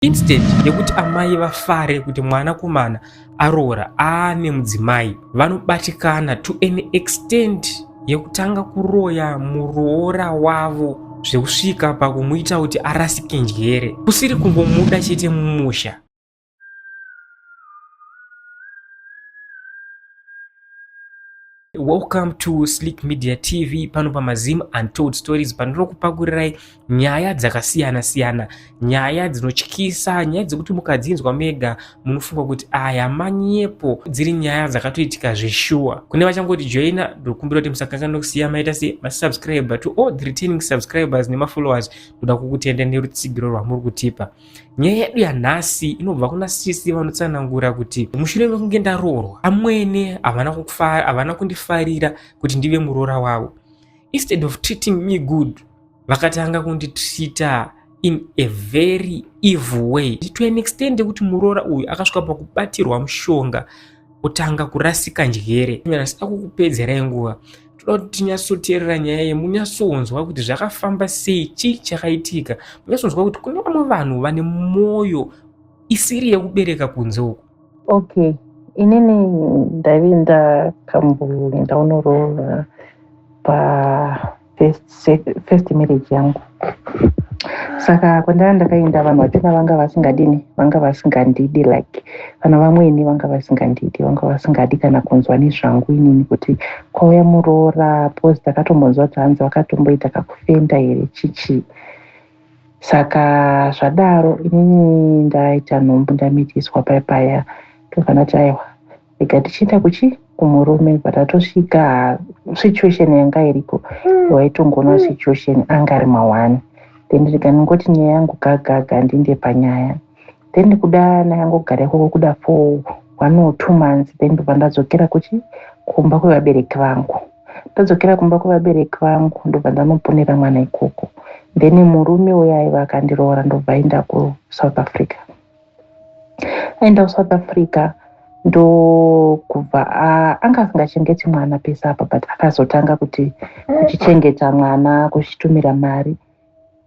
Instead yekuti amai vafare kuti mwanakomana aroora aane mudzimai, vanobatikana to an extent yekutanga kuroya muroora wavo zvekusvika pakumuita kuti arasike njere, kusiri kungomuda chete mumusha. Welcome to Slick Media TV, pano pamazimu Untold Stories, panokupakurirai nyaya dzakasiyana siyana, nyaya dzinotyisa, nyaya dzekuti mukadzinzwa mega munofunga kuti aya manyepo, dziri nyaya dzakatoitika zveshuwa. Kune vachangoti joina, ndokumbira kuti musakanganwa kusiya maita se masubscriber, to all the returning subscribers nemafollowers, ndoda kukutenda nerutsigiro rwamuri kutipa. Nyaya yedu yanhasi inobva kuna sisi vanotsanangura kuti mushure mekunge ndaroorwa, amwene havana kundifarira kuti ndive muroora wavo. Instead of treating me good, vakatanga kunditreata in a very evil way, to an extent kuti muroora uyu akasvika pakubatirwa mushonga otanga kurasika njere. Sida kukupedzerai nguva, toda kuti tinyatsoteerera nyaya iyi, munyatsonzwa kuti zvakafamba sei, chii chakaitika, munyatsonzwa kuti kune vamwe vanhu vane mwoyo isiri yekubereka kunze uku. Okay, inini ndaive ndakamboenda unoroora first marriage yangu. Saka kwandanga ndakaenda, vanhu vatenda vanga vasingadini, vanga vasingandidi, like vanhu vamweni vanga vasingandidi, vanga vasingadi kana kunzwa nezvangu inini kuti kwauya muroora, pose takatombonzwa kuti hanzi vakatomboita kakufenda here chichi. Saka zvadaro inini ndaita nhombo, ndamitiswa paya tofana kuti aiwa rega tichienda kumurume, but atosvika situation yanga iriko waitongoona situation anga ari mawani. Then ndikaningoti nyaya yangu gaga ndinde panyaya, then kuda nayangogara ikoko kuda for 1 or 2 months, then ndobva ndadzokera kumba kwevabereki vangu. Ndadzokera kumba kwevabereki vangu ndobva ndanoponera mwana ikoko. Then murume uya aiva akandiroora, ndobva aenda kuSouth Africa. Aenda kuSouth Africa ndokubva anga asingachengeti mwana pesa apa, but akazotanga kuchichengeta mwana, kuchitumira mari.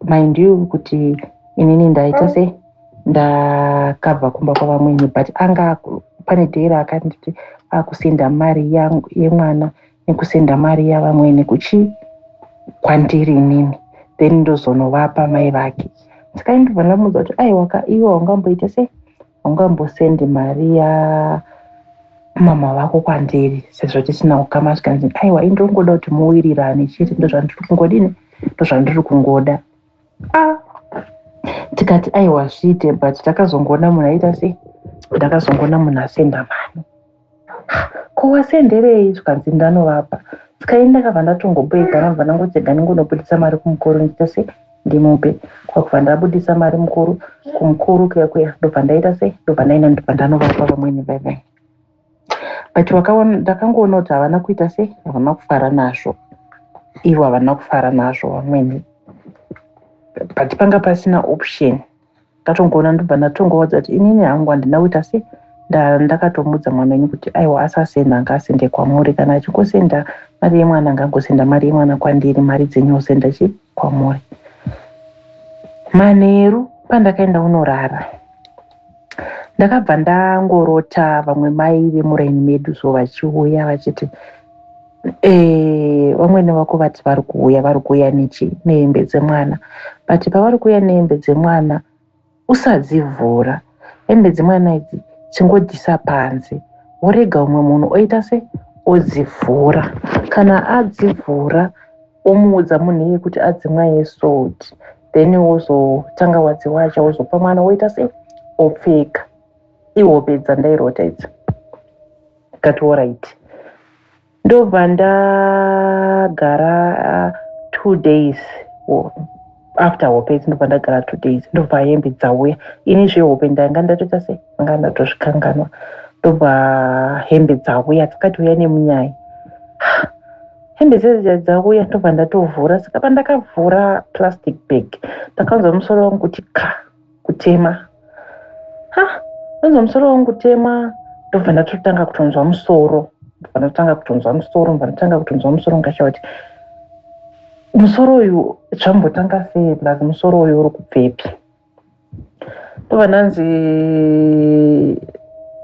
Mind you kuti inini ndaita se ndakabva kumba kwavamweni, but anga pane dhera akanditi akusenda mari yangu yemwana nekusenda mari yavamweni kwandiri inini, then ndozonovapa mai vake. Saka ndobva ndamuudza kuti aiwa iwe ungamboita se ungambosendi mari ya mama vako kwandiri, sezvo tisina ukama. Zvikanzi aiwa indongoda kuti muwirirane chete, ndozvandiri kungodini, ndozvandiri kungoda. Tikati aiwa zviite, but takazongoona munhu aita se, ndakazongoona munhu asenda mari. Ko wasenderei? Zvikanzi ndanovapa. Saka ini ndakabva ndatongoboeka, ndabva ndangotega ndingonobudisa mari kumukuru, ndiita se ndimupe. Kwakubva ndabudisa mari kumukuru kuya ndobva ndaita se, ndobva ndanovapa vamweni vai. But ndakangoona kuti havana kuita se, havana kufara nazvo, ivo havana kufara nazvo vamweni. But panga pasina option, ndatongoona ndobva ndatongoudza kuti inini hangu handina kuita se, ndakatomudza mwana wenyu kuti aiwa asasenda, ngasende kwamuri, kana achingosenda mari yemwana ngangosenda mari yemwana kwandiri, mari dzenyu osenda kwamuri. Manheru pandakaenda unorara, ndakabva ndangorota vamwe mai vemuraini medu so vachiuya vachiti vamweni vako vati vari kuuya nehembe dzemwana, but pavari kuuya nehembe dzemwana usadzivhura hembe dzemwana idzi, chingodhisa panze, worega umwe munhu oita se odzivhura. Kana adzivhura omuudza munhu iye kuti adzimwaye salt, then wozotanga wadziwacha wozopa mwana woita se opfeka. Ihope dzandairota idzi. Kati alright. Ndobva ndagara 2 days. After hope ndobva ndagara 2 days, ndobva hembe dzauya. Ini zvehope ndanga ndatoita se, ndanga ndatozvikanganwa. Ndobva hembe dzauya, dzakati uya nemunyaya. Hembe dzedzi dzauya, ndobva ndatovhura. Saka pandakavhura plastic bag, ndakanzwa musoro wangu kuti kutema. Ndonzwa musoro wangu kutema, ndobva ndatotanga kutonzwa musoro. Ndobva ndatanga kutonzwa musoro ngashawa kuti musoro uyu zvambotanga sei, plus musoro uyu uri kubvepi. ndobva ndanzi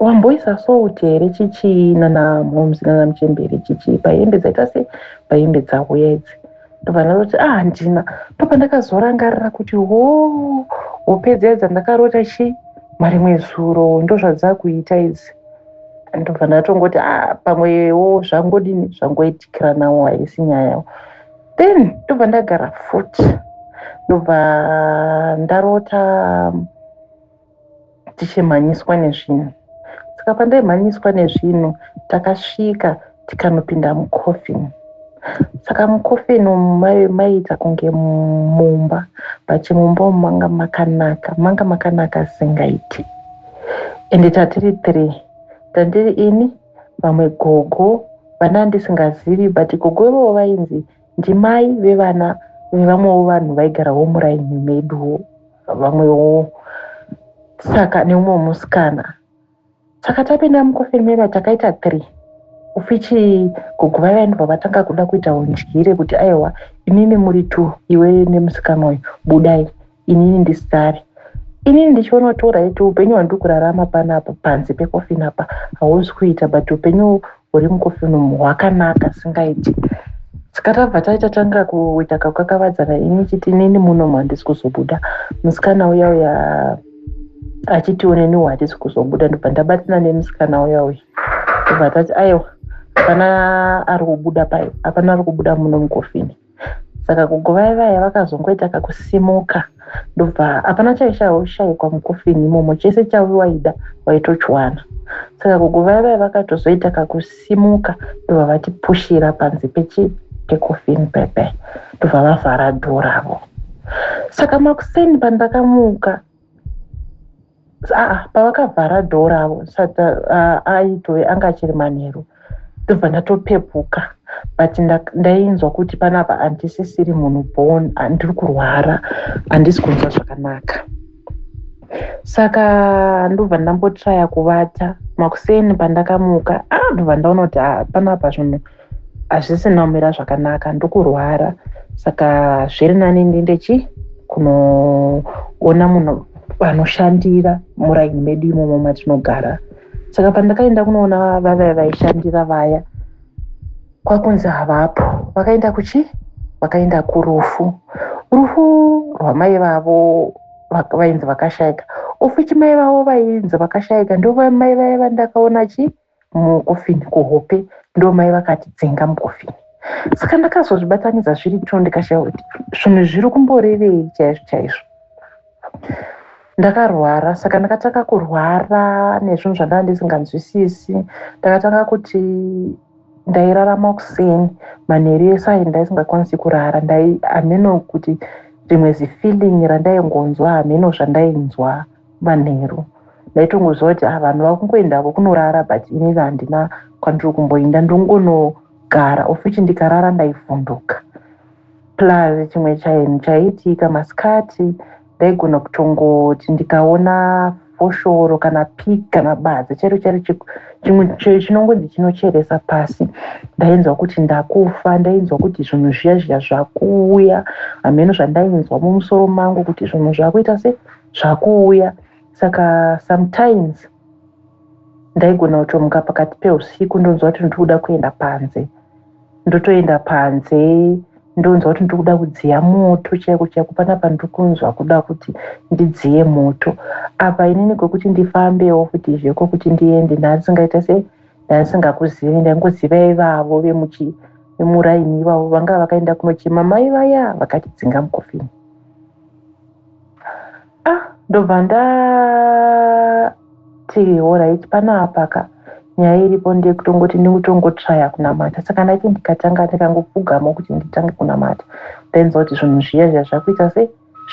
wamboisa salt here chichi nanamhomzi nanamuchembere chichi pahembe dzaita sei pahembe dzauya idzi. Ndobva ndazoti handina. Ndobva ndakazorangarira kuti hope dziya dzandakarota marimwe zuro ndozvadzakuita idzi. Ndobva ndatongoti pamwewo zvangodini zvangoitikira nawo haisi nyaya. Then ndobva ndagara futi, ndobva ndarota tichimhanyiswa nezvinhu. Saka pandaimhanyiswa nezvinhu takasvika tikanopinda mukofini. Saka mukofini maiita kunge mumba, pachimumba umu manga makanaka singaiti. Ende tatiri 3, tandiri ini, vamwe gogo, vana ndisingazivi, but gogo ivo vainzi ndimai vevana vevamwewo vanhu vaigarawo muraini meduwo, vamwewo. Saka neumwe musikana. Saka tapinda mukofini meva takaita 3. Ufichi gogo vaya ndobva vatanga kuda kuita undyire kuti aiwa imimi muri 2, iwe nemusikana uyu budai, inini ndisare. Inini ndichionotora iti upenyu hwandiri kurarama panapa panze pekofini apa hausi kuita, but upenyu huri mukofini umu hwakanaka singaiti. Saka tabva tatanga kuita kakakavadzana, ini chiti inini munomu handisi kuzobuda, musikana uya achiti uneniwo handisi kuzobuda. Ndobva ndabatana nemusikana uya ndobva tati aiwa hapana ari kubuda pai, hapana ari kubuda muno mukofini. Saka gogo vaya vakazongoita kakusimuka, ndobva hapana chaishayikwa mukofini imomo, chese chawaida waitochwana. Saka gogo vaya vakatozoita kakusimuka, ndobva vatipushira panze pekofini pepe, ndobva vavhara dhoo ravo. Saka makuseni pandakamuka, pavakavhara dhoo ravo aitove anga achiri manheru, ndobva ndatopepuka, but ndainzwa kuti panapa handisisiri munhu born, handiri kurwara, handisi kunzwa zvakanaka. Saka ndobva ndambotraya kuvata makuseni pandakamuka. Ndobva ndaona kuti panapa zvinhu hazvisina kumira zvakanaka, ndokurwara. Saka zviri nani ndiende kunoona munhu vanoshandira muraini medu imomo matinogara. Saka pandakaenda kunoona vaya vaishandira vaya, kwakunzi havapo. Vakaenda vakaenda kurufu rwamai vavo vainzi vakashayika. Ufichi mai vavo vainzi vakashayika ndo mai vaya vandakaona mukofini kuhope, ndo mai vakatidzinga mukofini. Saka ndakazozvibatanidza zviri 2 ndikashaya kuti zvinhu zviri kumborevei chaizvo chaizvo. Ndakarwara, saka ndakatanga kurwara nezvinhu zvandanga ndisinganzwisisi. Ndakatanga kuti ndairarama kuseni, manheru ese ayi ndaisingakwanisi kurara. Hameno kuti rimwe zifeeling randaingonzwa, hameno zvandainzwa manheru. Ndaitongoziva kuti vanhu vakungoendavo kunorara, but ini handina kwandiri kumboenda, ndongonogara. Ufichi ndikarara ndaivhunduka. Plus chimwe chaitika masikati, ndaigona kutongoti ndikaona foshoro kana pig kana badza chairo chimwe chinongonzi chinocheresa pasi, ndainzwa kuti ndakufa, ndainzwa kuti zvinhu zviya zvakuuya, hameno zvandainzwa mumusoro mangu kuti zvinhu zvakuita zvakuuya. Saka sometimes ndaigona kutomuka pakati peusiku ndonzwa kuti ndikuda kuenda panze, ndotoenda panze, ndonzwa kuti ndikuda kudziya moto chaiko chaiko, panapa ndikunzwa kuda kuti ndidziye moto. Apa inini kwekuti ndifambewo kuti zveko kuti ndiende, ndasingaita ndasingakuzivi, ndaingoziva ivavo vemuraini ivavo vanga vakaenda kunochema mai vaya vakatidzinga mukofini. Ndobva ndati alright, panapa nyaya iripo ndekutongoti ndikutongotraya kunamata. Saka ndati ndikangopfugama kuti nditange kunamata, ndainzwa kuti zvinhu zviya zvakuita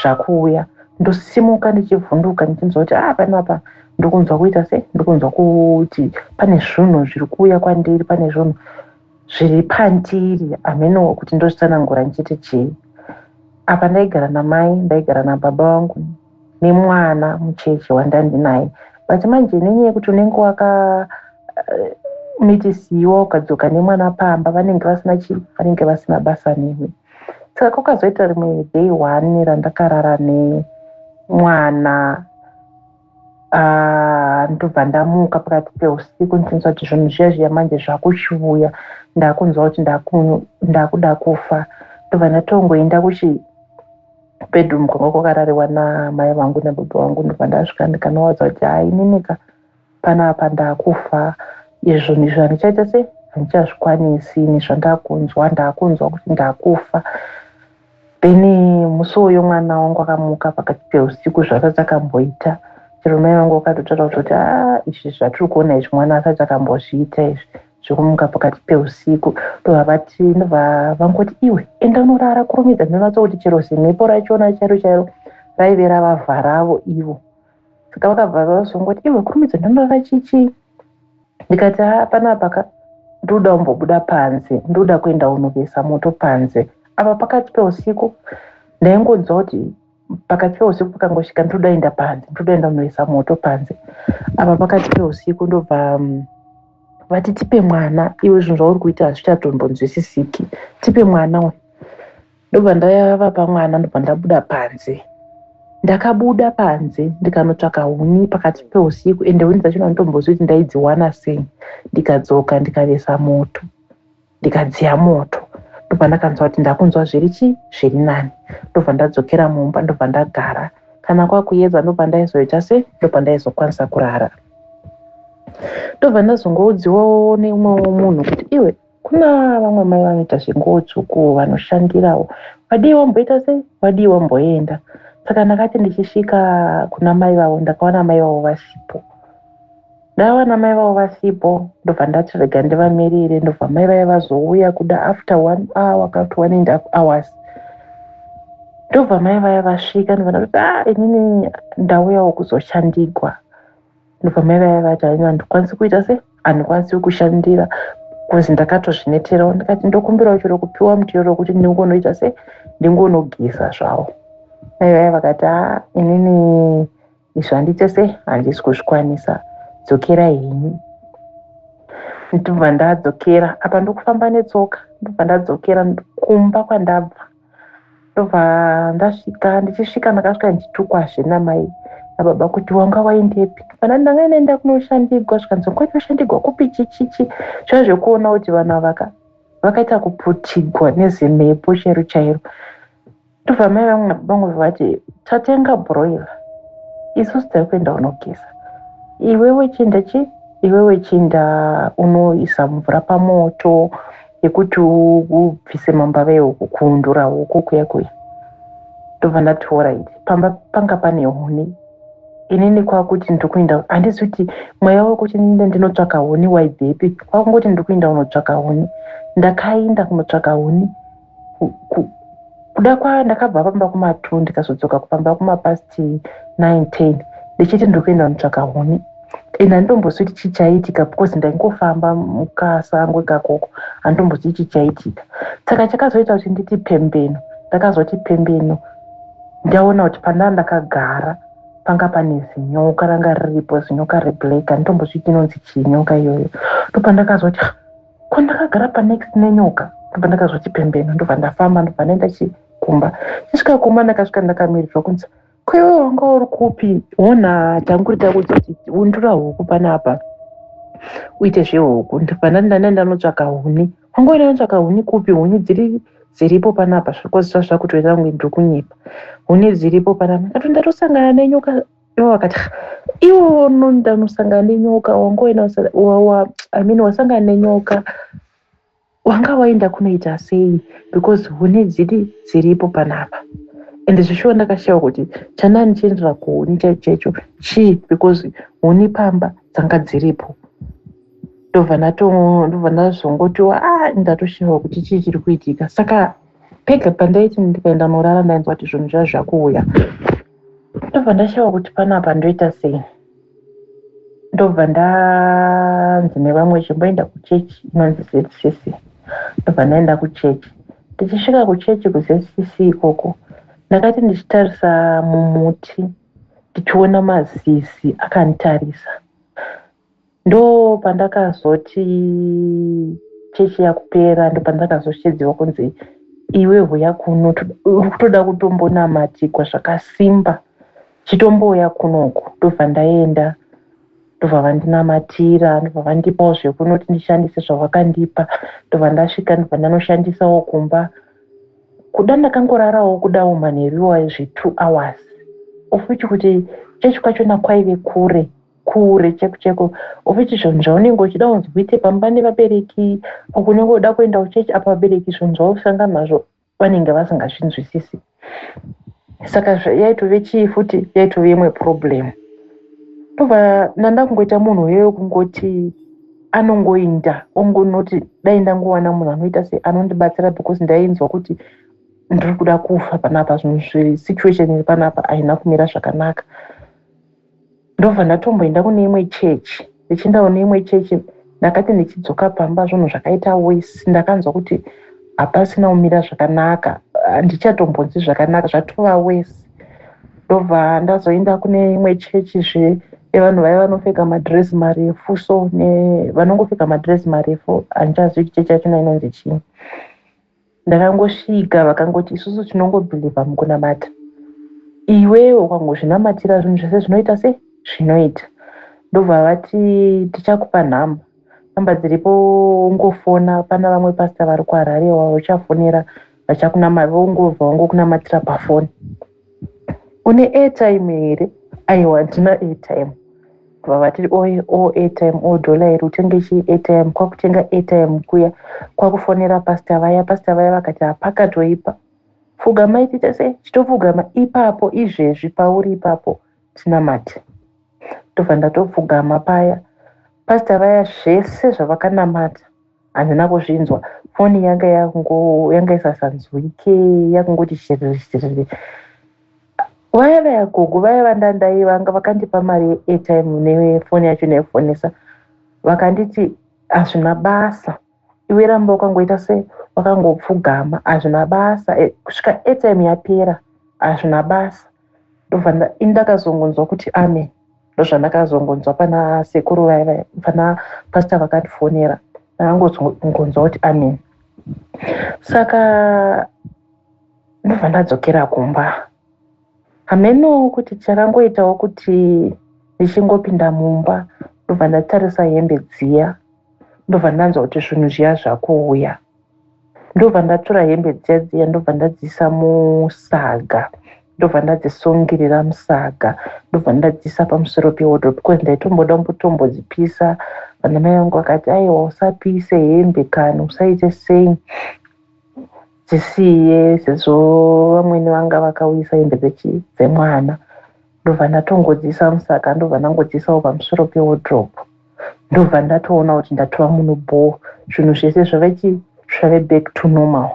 zvakuuya. Ndosimuka ndichivhunduka ndichinzwa kuti panapa ndikunzwa kuita ndikunzwa kuti pane zvinhu zviri kuuya kwandiri, pane zvinhu zviri pandiri, hameno kuti ndozvitsanangura ndichiti chii. Apa ndaigara namai, ndaigara nababa vangu nemwana mucheche wandandinaye. But manje nenyaya yekuti unenge mitisiwa ukadzoka nemwana pamba, vanenge vasina basa newe. Saka kwakazoita rimwe day 1 randakarara nemwana ndobva ndamuka pakati peusiku ndichinzwa kuti zvinhu zviya zviya manje zvakuchiuya, ndakunzwa kuti ndakuda kufa. Ndobva ndatongoenda bedroom kwanga kwakarariwa namai vangu nababa vangu. Ndobva ndasvika ndikanowadza kuti ininika panapa ndakufa, izvo ndizvo handichaita sei, handichazvikwanisi. Nezvandakunzwa ndakunzwa kuti ndakufa. Then musi uyo mwana wangu akamuka pakati peusiku zvasati akamboita. Chero mai vangu vakatotaura kuti izvi zvatiri kuona izvi mwana asati akambozviita izvi zvekumuka pakati peusiku. Ndobva vangoti iwe enda unorara kurumidza. Ndinoratsa kuti chero zimhepo rachona chairo raive ravavha ravo ivo. Saka vakabva vazongoti iwe kurumidza ndinorara chichi. Ndikati panapa ndoda kumbobuda panze, ndoda kuenda unovesa moto panze. Apa pakati peusiku ndaingonzwa kuti pakati peusiku pakangosvika ndoda enda panze, ndoda enda unovesa moto panze. Apa pakati peusiku ndobva vati tipe mwana, iwe zvinhu zvauri kuita hazvichatombonzwisisiki, tipe mwana we. Ndobva ndavapa mwana, ndobva ndabuda panze. Ndakabuda panze ndikanotsvaka huni pakati peusiku, ende huni dzachona nditombozvi kuti ndaidziwana sei. Ndikadzoka ndikavesa moto, ndikadziya moto. Ndobva ndakanzwa kuti ndakunzwa zviri nani. Ndobva ndadzokera mumba, ndobva ndagara. Kana kwakuedza ndobva ndaizoita sei, ndobva ndaizokwanisa kurara. Ndobva ndazongoudziwawo neumwe munhu kuti iwe kuna vamwe mai vanoita zvengotsvuku vanoshandirawo, wadii wamboita sei, wadii wamboenda. Saka ndakati ndichisvika kuna mai vavo ndakawana mai vavo vasipo. Ndawana mai vavo vasipo, ndobva ndati rega ndivamirire. Ndobva mai vaya vazouya kuda after 1 hour kana 1.5 hours. Ndobva mai vaya vasvika, ndobva ndati inini ndauyawo kuzoshandigwa. Ndobva mai vaya vati handikwanisi kuita sei, handikwanisi kushandira kuzi ndakatozvineterawo. Ndikati ndokumbirawo chero kupiwa mutero wekuti ndingonoita sei, ndingonogeza zvawo. Mai vaya vakati inini izvo handite sei, handisi kuzvikwanisa, dzokerai henyu. Ndobva ndadzokera, apa ndokufamba netsoka. Ndobva ndadzokera kumba kwandabva. Ndobva ndichisvika ndakasvika ndichitukwazve namai nababa kuti wanga waendepi. Ndanga ndaenda kunoshandigwa, zvikanzi kwaitoshandigwa kupi chichichi. Zvazvekuona kuti vanhu vakaita kuputigwa nezimhepo chairo chairo. Ndobva mai vangu nababa vati tatenga broiler, isusu tari kuenda unogeza, iwewe chinda unoisa mvura pamoto yekuti ubvise mambava ehuku, kuundura huku kuya. Ndobva ndatora iti panga pane huni, inini kwakuti ndikuenda, handisi kuti mweya wekuti ndinotsvaka huni waibvepi, kwakungoti ndikuenda unotsvaka huni. Ndakaenda kunotsvaka huni, kuda ndakabva pamba kuma2 ndikazodzoka kupamba kuma9, 10 ndichiti ndikuenda kunotsvaka huni. Handitombozwi kuti chichaitika because ndaingofamba mukasango ikakoko, handitombozwi chichaitika. Saka chakazoita kuti nditi pembeno, ndakazoti pembeno, ndaona kuti pandanga ndakagara panga pane zinyoka ranga riripo, zinyoka reblack, handitombozwi inonzi chinyoka iyoyo. Ndobva ndakazoti kwandakagara panext nenyoka. Ndobva ndakazoti pembeno, ndobva ndafamba, ndobva ndaenda kumba. Chisvika kumba ndakasvika ndakamirirwa kunzi kwewe wanga uri kupi, ona tanguri takudza kuti undura huku panapa uite zvehuku. Ndobva ndaenda notsvaka huni. Wanga uenda notsvaka huni kupi? Huni dziripo panapa, zvikozisa zvakutoita kunge ndiri kunyepa. Huni dziripo panapa. Ndikati ndatosangana nenyoka. Ivo vakati iwo ndanosangana nenyoka, wanga uenda wasangana nenyoka, wanga waenda kunoita sei, because huni dziripo panapa. Ende zvishuwa ndakashawa kuti chanani chiendera kuhuni chaicho chii, because huni pamba dzanga dziripo. Ndobva ndazongotiwa ndatoshawa kuti chii chiri kuitika. Saka pega pandaiti ndikaenda norara ndainzwa kuti zvinhu zvakuuya. Ndobva ndashawa kuti panapa ndoita sei. Ndobva ndanzi nevamwe chimboenda kuchechi inonzi ZCC. Ndobva ndaenda kuchechi. Ndichisvika kuchechi kuZCC ikoko, ndakati ndichitarisa mumuti ndichiona mazizi akanditarisa. Ndo pandakazoti chechi yakupera, ndo pandakazoshedziwa kunzi iwe huya kuno uri kutoda kutombonamatikwa zvakasimba. chitomboya kunoku ndobva ndaenda ndobva vandinamatira ndobva vandipawo zvekunoti ndishandise zvavakandipa ndobva ndasvika ndobva ndanoshandisawo kumba kuda ndakangorarawo kudawo manheruwa zve2 hours of which kuti chechi kwachona kwaive kure cheko of which zvinhu zvaunenge uchida kunzi uite pamba nevabereki kunenge uda kuenda kuchechi apa vabereki zvinhu zvausangana nazvo vanenge vasingazvinzwisisi saka yaitove chii futi yaitove imwe problem ndobva ndanda kungoita munhu weyo kungoti anongoinda ongonoti dai ndangowana munhu anoita se anondibatsira because ndainzwa kuti ndiri kuda kufa panapa zvinhu situation iri panapa haina kumira zvakanaka ndobva ndatomboenda kune imwe chechi ndichindawo neimwe chechi ndakati ndichidzoka pamba zvinhu zvakaita wese ndakanzwa kuti hapasina kumira zvakanaka handichatombonzi zvakanaka zvatova wese ndobva ndazoenda kune imwe chechizve yevanhu vaya vanopfeka madhirezi marefu so vanongopfeka madhirezi marefu handichazivi kuti chechi yachona inonzi chii ndakangosvika vakangoti isusu tinongobhilivha mukunamata iwewe ukangozvinamatira zvinhu zvese zvinoita se zvinoita ndobva vati tichakupa nhamba dziripo ungofona pana vamwe pasita vari kuharare uchafonera vachakunamavongobva vangokunamatira pafoni une airtime here aiwa ndina airtime ndobva vati airtime $1 iri utenge chii airtime kwakutenga airtime kuya kwakufonera pasita vaya vakati hapakatoipa pfugama itita se chitopfugama ipapo izvezvi pauri ipapo tinamati ndobva ndatopfugama paya pasita vaya zvese zvavakanamata handina kuzvinzwa foni yanga isasanzwike yakungoti shiriri vaya vayagogo vaya vandandai vanga vakandipa mari yeairtime nefoni yacho neifonesa vakanditi hazvina basa iwe ramba ukangoita se wakangopfugama hazvina basa kusvika airtime yapera hazvina basa ndobva ndakazongonzwa kuti amen ndozvandakazongonzwa pana sekuru vaya pana pasita vakandifonera ndakangonzwa kuti amen saka ndobva ndadzokera kumba hameno kuti chakangoitawo kuti ndichingopinda mumba ndobva ndatarisa hembe dziya ndobva ndanzwa kuti zvinhu zviya zvakuuya ndobva ndatora hembe dziya ndobva ndadziisa musaga ndobva ndadzisungirira musaga ndobva ndadziisa pamusoro pewardrobe because ndaitomboda kutombodzipisa vana mai vangu vakati aiwa usapise hembe kana usaite sei dzisiye sezvo vamweni vanga vakauyisa hembe dzemwana ndobva ndatongodziisa musaga ndobva ndangodziisawo pamusoro pewardrobe ndobva ndatoona kuti ndatova munhu bho zvinhu zvese zvave back to normal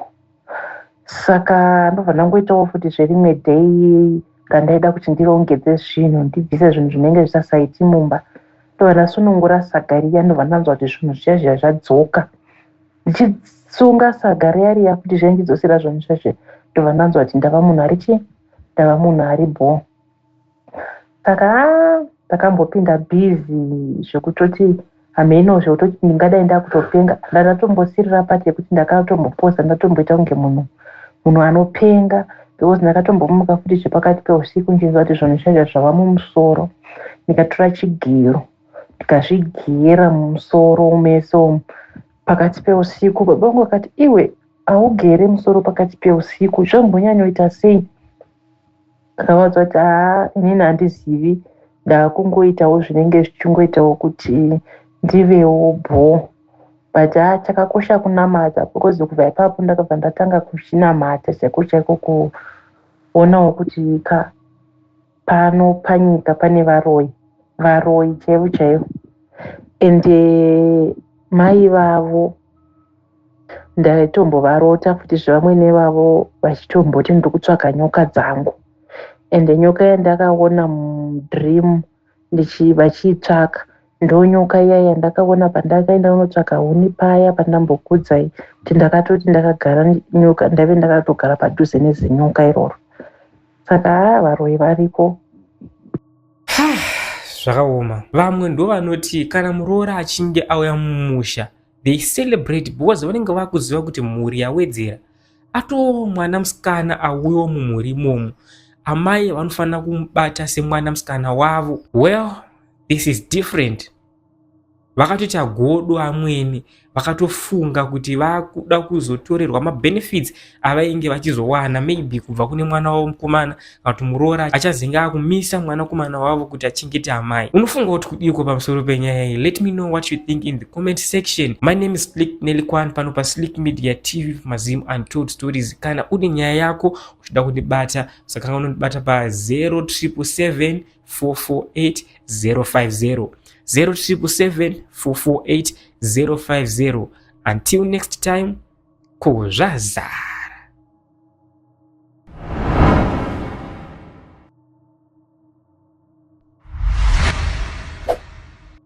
saka ndobva ndangoitawo futi zverimwe day randaida kuti ndirongedze zvinhu ndibvise zvinhu zvinenge zvisasaiti mumba ndobva ndasunungura saga riya ndobva ndanzwa kuti zvinhu zviya zvadzoka ndichisunga saga riya kuti zvendidzosera zvinhu zveshe ndobva ndanzwa kuti ndava munhu ari bho saka ndakambopinda bhizi zvekutoti hameno zvekutoti ndingadai ndakutopenga ndakatombosirira pati yekuti ndakatombopoza ndatomboita kunge munhu anopenga because ndakatombomuka futi zvepakati peusiku ndichinzwa kuti zvinhu zvazha zvava mumusoro ndikatora chigero ndikazvigera mumusoro meso pakati peusiku baba vangu vakati iwe haugere musoro pakati peusiku zvambonyanyoita sei akavadzwa kuti inini handizivi ndakungoitawo zvinenge zvichingoitawo kuti ndivewo bho but chakakosha kunamata because kubva ipapo ndakabva ndatanga kuchinamata chaiko chaiko kuonawo kuti pano panyika pane varoyi chaivo chaivo ende mai vavo ndaitombovarota futi zvevamwene vavo vachitomboti ndiri kutsvaga nyoka dzangu ende nyoka yandakaona mudream vachiitsvaka ndonyoka iya yandakaona pandakaenda kunotsvaga huni paya pandambokudzai kuti ndakatoti ndakagara nyoka ndave ndakatogara padhuze nezinyoka iroro saka varoyi variko zvakaoma vamwe ndo vanoti kana muroora achinge auya mumusha they celebrate because vanenge vakuziva kuti mhuri yawedzera ato mwana musikana auyawo mumhuri imomo amai vanofanira kumubata semwana musikana wavo. Well, this is different. Vakatoita godo amweni, vakatofunga kuti vakuda kuzotorerwa mabenefits avainge vachizowana maybe kubva kune mwana wavo mukomana kana kuti muroora achazenge akumisa mwana komana wavo kuti achengete amai. Unofunga kuti kudiko pamusoro penyaya iyi? Let me know what you think in the comment section. My name is Slick Nelikwan pano pa Slick Media TV Mazim Untold Stories. Kana une nyaya yako uchida kundibata, sakanga unondibata pa 0777 448 050 0777 448 050. Until next time, kozvaza.